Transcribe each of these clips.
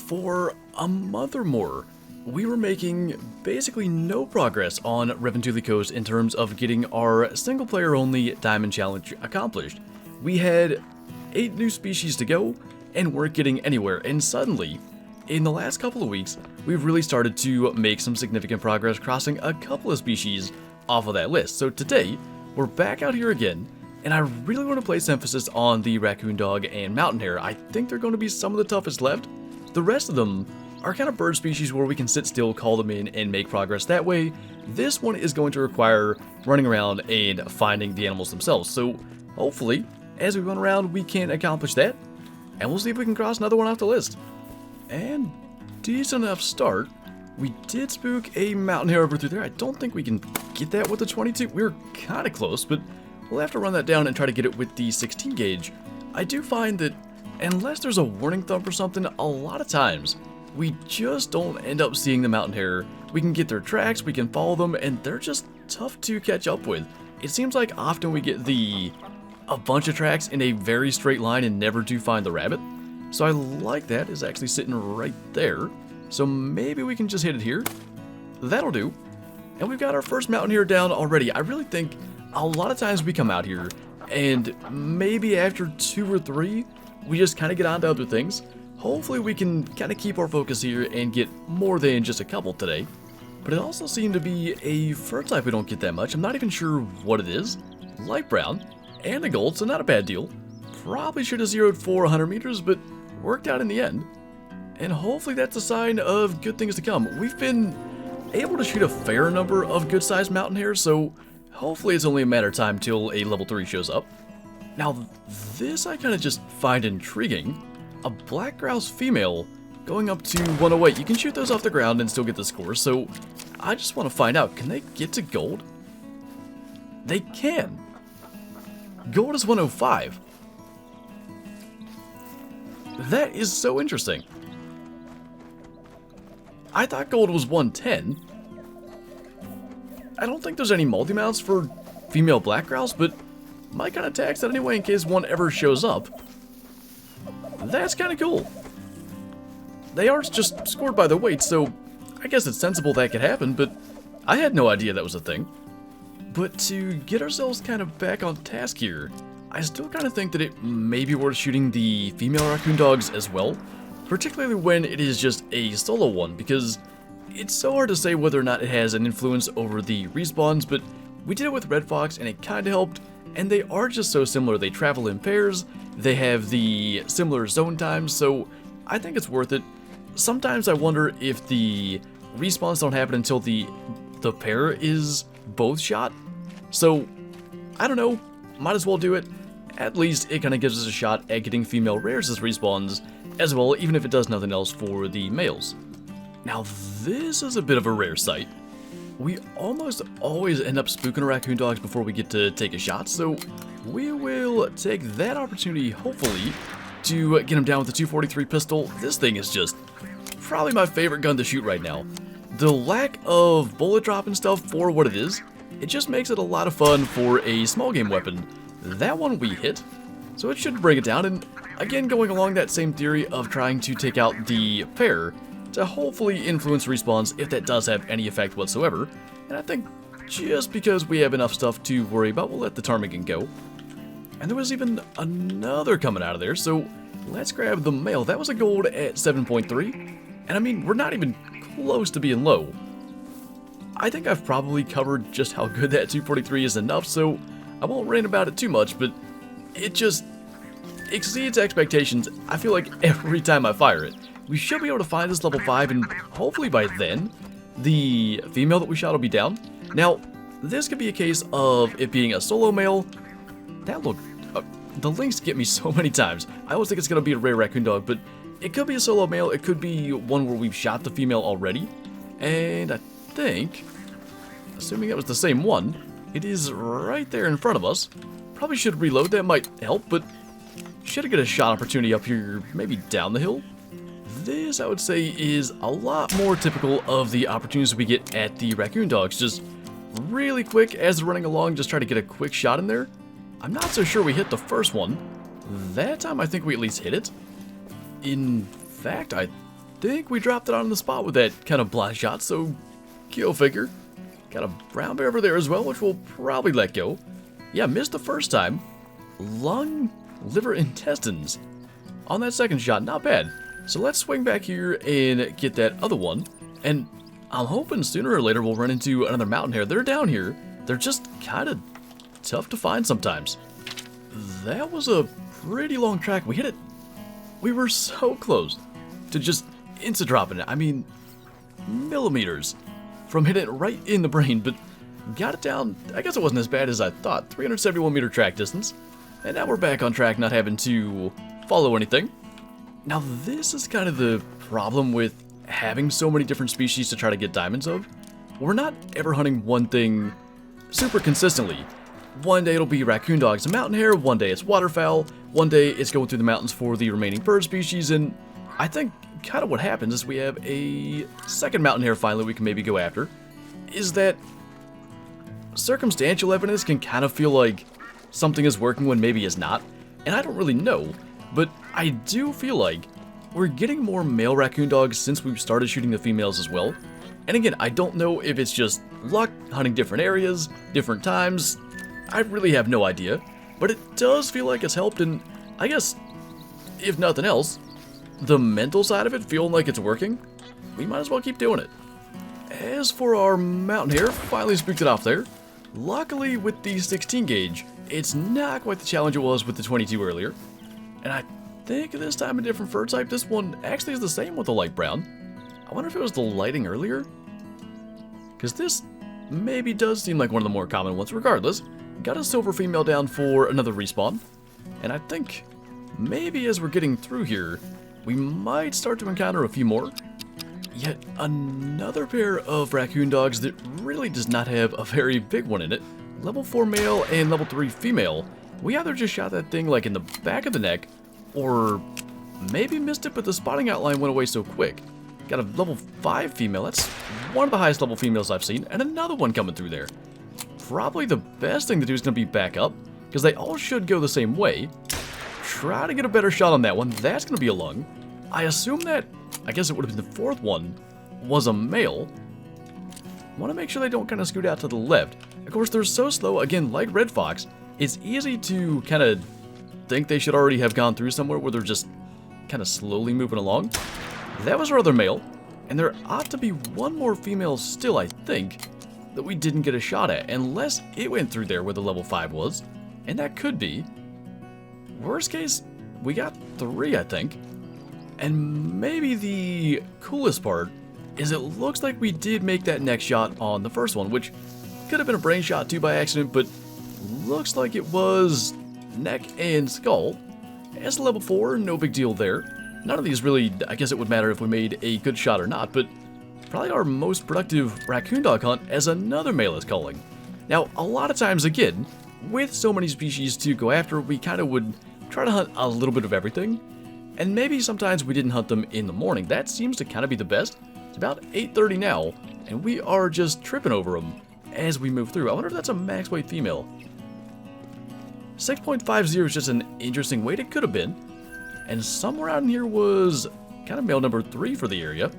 for a month or more, we were making basically no progress on Revontuli Coast in terms of getting our single-player only Diamond Challenge accomplished. We had 8 new species to go, and weren't getting anywhere, and suddenly, in the last couple of weeks, we've really started to make some significant progress crossing a couple of species off of that list. So today, we're back out here again, and I really want to place emphasis on the raccoon dog and mountain hare. I think they're going to be some of the toughest left. The rest of them are kind of bird species where we can sit still, call them in, and make progress that way. This one is going to require running around and finding the animals themselves. So hopefully, as we run around, we can accomplish that. And we'll see if we can cross another one off the list. And decent enough start. We did spook a mountain hare over through there. I don't think we can get that with the 22. We were kind of close, but we'll have to run that down and try to get it with the 16 gauge. I do find that unless there's a warning thump or something, a lot of times we just don't end up seeing the mountain hare. We can get their tracks, we can follow them, and they're just tough to catch up with. It seems like often we get a bunch of tracks in a very straight line and never do find the rabbit. So I like that. It's actually sitting right there. So maybe we can just hit it here. That'll do. And we've got our first mountain hare down already. I really think a lot of times we come out here and maybe after 2 or 3, we just kind of get on to other things. Hopefully we can kind of keep our focus here and get more than just a couple today. But it also seemed to be a fur type we don't get that much. I'm not even sure what it is. Light brown. And a gold, so not a bad deal. Probably should have zeroed for 100 meters, but worked out in the end. And hopefully that's a sign of good things to come. We've been able to shoot a fair number of good-sized mountain hares, so hopefully it's only a matter of time till a level 3 shows up. Now, this I kind of just find intriguing. A black grouse female going up to 108. You can shoot those off the ground and still get the score, so I just want to find out, can they get to gold? They can. Gold is 105. That is so interesting. I thought gold was 110. I don't think there's any multi-mounts for female black grouse, but might kind of tax that anyway in case one ever shows up. That's kind of cool. They are just scored by the weight, so I guess it's sensible that could happen, but I had no idea that was a thing. But to get ourselves kind of back on task here, I still kind of think that it may be worth shooting the female raccoon dogs as well, particularly when it is just a solo one, because it's so hard to say whether or not it has an influence over the respawns, but we did it with Red Fox and it kind of helped, and they are just so similar. They travel in pairs, they have the similar zone times, so I think it's worth it. Sometimes I wonder if the respawns don't happen until the pair is both shot. So, I don't know, might as well do it. At least it kind of gives us a shot at getting female rares as respawns as well, even if it does nothing else for the males. Now this is a bit of a rare sight. We almost always end up spooking raccoon dogs before we get to take a shot, so we will take that opportunity, hopefully, to get him down with the 243 pistol. This thing is just probably my favorite gun to shoot right now. The lack of bullet drop and stuff for what it is, it just makes it a lot of fun for a small game weapon. That one we hit, so it should bring it down, and again going along that same theory of trying to take out the pair to hopefully influence respawns if that does have any effect whatsoever. And I think just because we have enough stuff to worry about, we'll let the ptarmigan go. And there was even another coming out of there, so let's grab the male. That was a gold at 7.3, and I mean, we're not even close to being low. I think I've probably covered just how good that 243 is enough, so I won't rant about it too much, but it just exceeds expectations, I feel like, every time I fire it. We should be able to find this level 5, and hopefully by then, the female that we shot will be down. Now, this could be a case of it being a solo male. That look, the links get me so many times. I always think it's going to be a rare raccoon dog, but it could be a solo male, it could be one where we've shot the female already, and I think, assuming that was the same one, it is right there in front of us. Probably should reload, that might help, but should get a shot opportunity up here, maybe down the hill. This, I would say, is a lot more typical of the opportunities we get at the raccoon dogs. Just really quick as they're running along, just try to get a quick shot in there. I'm not so sure we hit the first one. That time I think we at least hit it. In fact, I think we dropped it on the spot with that kind of blind shot, so go figure. Got a brown bear over there as well, which we'll probably let go. Yeah, missed the first time. Lung, liver, intestines. On that second shot, not bad. So let's swing back here and get that other one. And I'm hoping sooner or later we'll run into another mountain hare. They're down here. They're just kind of tough to find sometimes. That was a pretty long track. We hit it. We were so close to just insta-dropping it. I mean, millimeters from hitting it right in the brain, but got it down. I guess it wasn't as bad as I thought. 371 meter track distance. And now we're back on track, not having to follow anything. Now this is kind of the problem with having so many different species to try to get diamonds of. We're not ever hunting one thing super consistently. One day it'll be raccoon dogs and mountain hare, one day it's waterfowl, one day it's going through the mountains for the remaining bird species, and I think kind of what happens is we have a second mountain hare finally we can maybe go after, is that circumstantial evidence can kind of feel like something is working when maybe it's not, and I don't really know, but I do feel like we're getting more male raccoon dogs since we've started shooting the females as well. And again, I don't know if it's just luck, hunting different areas, different times. I really have no idea, but it does feel like it's helped, and I guess, if nothing else, the mental side of it feeling like it's working, we might as well keep doing it. As for our mountain hare, finally spooked it off there. Luckily with the 16 gauge, it's not quite the challenge it was with the 22 earlier, and I think this time a different fur type. This one actually is the same with the light brown. I wonder if it was the lighting earlier, because this maybe does seem like one of the more common ones. Regardless, got a silver female down for another respawn, and I think maybe as we're getting through here, we might start to encounter a few more. Yet another pair of raccoon dogs that really does not have a very big one in it. Level 4 male and level 3 female. We either just shot that thing like in the back of the neck, or maybe missed it, but the spotting outline went away so quick. Got a level 5 female. That's one of the highest level females I've seen, and another one coming through there. Probably the best thing to do is going to be back up, because they all should go the same way. Try to get a better shot on that one. That's going to be a lung. I assume that, I guess it would have been the fourth one, was a male. Want to make sure they don't kind of scoot out to the left. Of course, they're so slow, again, like red fox, it's easy to kind of think they should already have gone through somewhere where they're just kind of slowly moving along. That was our other male, and there ought to be one more female still, I think, that we didn't get a shot at, unless it went through there where the level 5 was, and that could be. Worst case, we got 3, I think. And maybe the coolest part is it looks like we did make that next shot on the first one, which could have been a brain shot too by accident, but looks like it was neck and skull. As level 4, no big deal there. None of these really, I guess it would matter if we made a good shot or not, but probably our most productive raccoon dog hunt as another male is calling. Now, a lot of times, again, with so many species to go after, we kind of would try to hunt a little bit of everything. And maybe sometimes we didn't hunt them in the morning. That seems to kind of be the best. It's about 8:30 now, and we are just tripping over them as we move through. I wonder if that's a max weight female. 6.50 is just an interesting weight. It could have been. And somewhere out in here was kind of male number 3 for the area.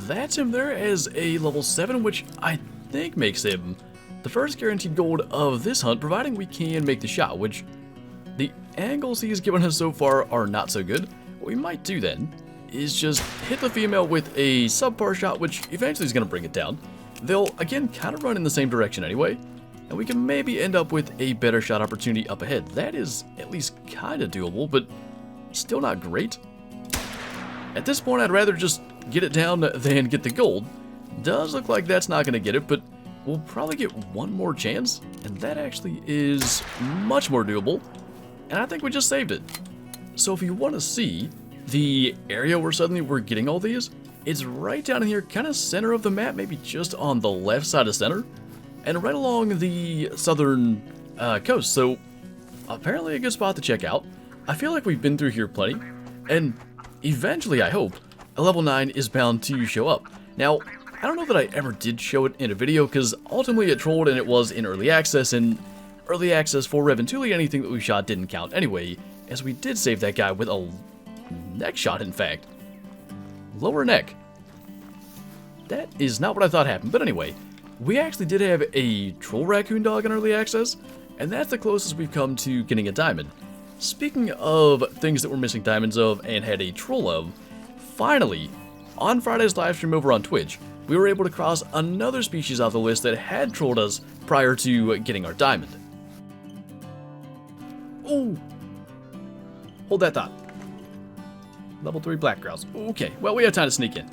That's him there as a level 7, which I think makes him the first guaranteed gold of this hunt, providing we can make the shot, which the angles he's given us so far are not so good. What we might do then is just hit the female with a subpar shot, which eventually is going to bring it down. They'll, again, kind of run in the same direction anyway, and we can maybe end up with a better shot opportunity up ahead. That is at least kind of doable, but still not great. At this point, I'd rather just get it down than get the gold. Does look like that's not going to get it, but we'll probably get one more chance, and that actually is much more doable, and I think we just saved it. So if you want to see the area where suddenly we're getting all these, it's right down in here, kind of center of the map, maybe just on the left side of center, and right along the southern coast, so apparently a good spot to check out. I feel like we've been through here plenty, and eventually, I hope, a level 9 is bound to show up. Now, I don't know that I ever did show it in a video, because ultimately it trolled and it was in early access, and early access for Revontuli, anything that we shot didn't count anyway, as we did save that guy with a neck shot, in fact. lower neck. That is not what I thought happened, but anyway, we actually did have a troll raccoon dog in early access, and that's the closest we've come to getting a diamond. Speaking of things that we're missing diamonds of and had a troll of, finally, on Friday's livestream over on Twitch, we were able to cross another species off the list that had trolled us prior to getting our diamond. Oh! Hold that thought. Level 3 black grouse. Okay, well, we have time to sneak in.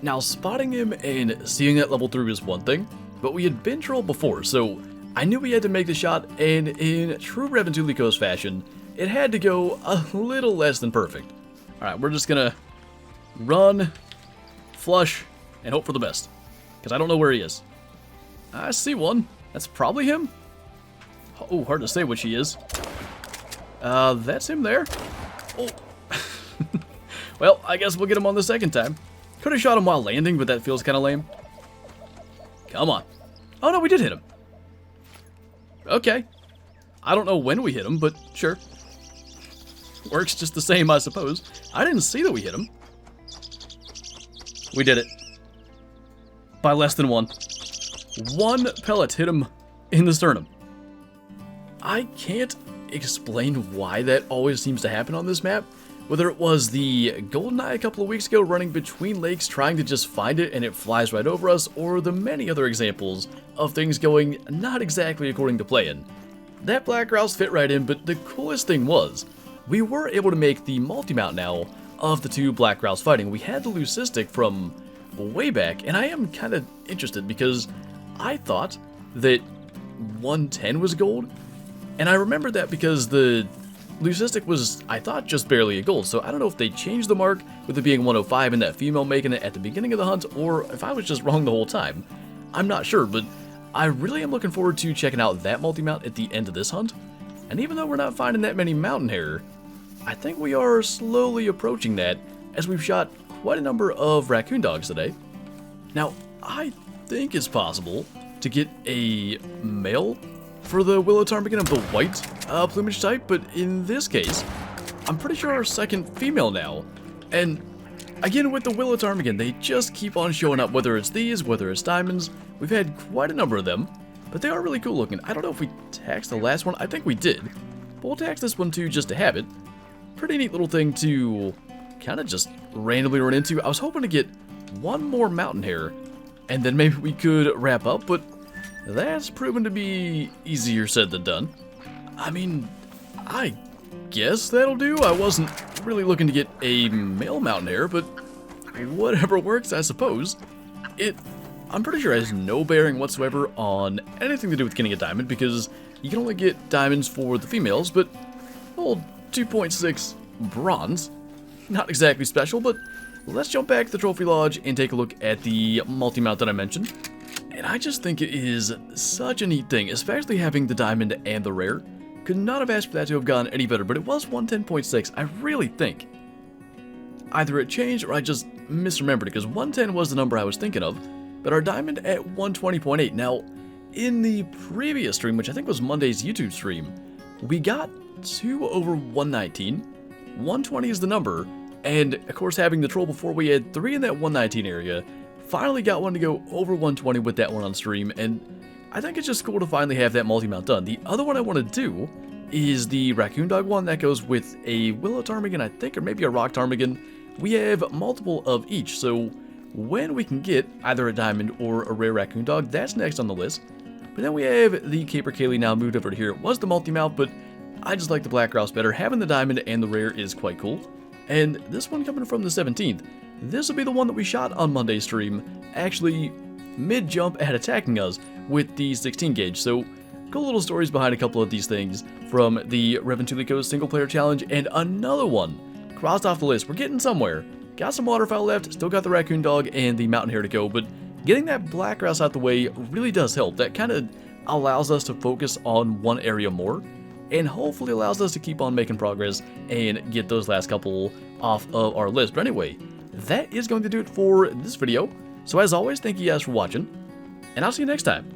Now, spotting him and seeing that level 3 was one thing, but we had been trolled before, so I knew we had to make the shot, and in true Revontuli Coast fashion, it had to go a little less than perfect. Alright, we're just gonna run, flush, and hope for the best, because I don't know where he is. I see one. That's probably him. Oh, hard to say which he is. That's him there. Oh. Well, I guess we'll get him on the second time. Could have shot him while landing, but that feels kind of lame. Come on. Oh, no, we did hit him. Okay. I don't know when we hit him, but sure. Works just the same, I suppose. I didn't see that we hit him. We did it. By less than one. One pellet hit him in the sternum. I can't explain why that always seems to happen on this map. Whether it was the golden eye a couple of weeks ago running between lakes trying to just find it and it flies right over us, or the many other examples of things going not exactly according to plan. That black grouse fit right in, but the coolest thing was, we were able to make the multi-mount now of the two black grouse fighting. We had the leucistic from way back, and I am kind of interested because I thought that 110 was gold, and I remember that because the leucistic was, I thought, just barely a gold, so I don't know if they changed the mark with it being 105 and that female making it at the beginning of the hunt, or if I was just wrong the whole time. I'm not sure, but I really am looking forward to checking out that multi-mount at the end of this hunt, and even though we're not finding that many mountain hare, I think we are slowly approaching that as we've shot quite a number of raccoon dogs today. Now, I think it's possible to get a male for the willow ptarmigan of the white plumage type, but in this case, I'm pretty sure our second female now. And again, with the willow ptarmigan, they just keep on showing up, whether it's these, whether it's diamonds. We've had quite a number of them, but they are really cool looking. I don't know if we taxed the last one. I think we did, but we'll tax this one too just to have it. Pretty neat little thing to kind of just randomly run into. I was hoping to get one more mountain hare, and then maybe we could wrap up, but that's proven to be easier said than done. I mean, I guess that'll do. I wasn't really looking to get a male mountain hare, but whatever works, I suppose. I'm pretty sure it has no bearing whatsoever on anything to do with getting a diamond, because you can only get diamonds for the females, but old 2.6 bronze. Not exactly special, but let's jump back to the trophy lodge and take a look at the multi-mount that I mentioned. And I just think it is such a neat thing, especially having the diamond and the rare. Could not have asked for that to have gone any better, but it was 110.6. I really think either it changed or I just misremembered it, because 110 was the number I was thinking of, but our diamond at 120.8. Now, in the previous stream, which I think was Monday's YouTube stream, we got 2 over 119. 120 is the number, and of course having the troll before, we had 3 in that 119 area. Finally got one to go over 120 with that one on stream, and I think it's just cool to finally have that multi-mount done. The other one I want to do is the raccoon dog one that goes with a willow ptarmigan, I think, or maybe a rock ptarmigan. We have multiple of each, so when we can get either a diamond or a rare raccoon dog, that's next on the list. But then we have the caper Kaylee now moved over to here. It was the multi-mount, but I just like the black grouse better. Having the diamond and the rare is quite cool. And this one coming from the 17th, this will be the one that we shot on Monday's stream, actually mid-jump at attacking us with the 16 gauge. So, cool little stories behind a couple of these things from the Revontuli Coast single player challenge, and another one crossed off the list. We're getting somewhere. Got some waterfowl left, still got the raccoon dog and the mountain hare to go, but getting that black grouse out the way really does help. That kind of allows us to focus on one area more, and hopefully allows us to keep on making progress and get those last couple off of our list. But anyway, that is going to do it for this video. So as always, thank you guys for watching, and I'll see you next time.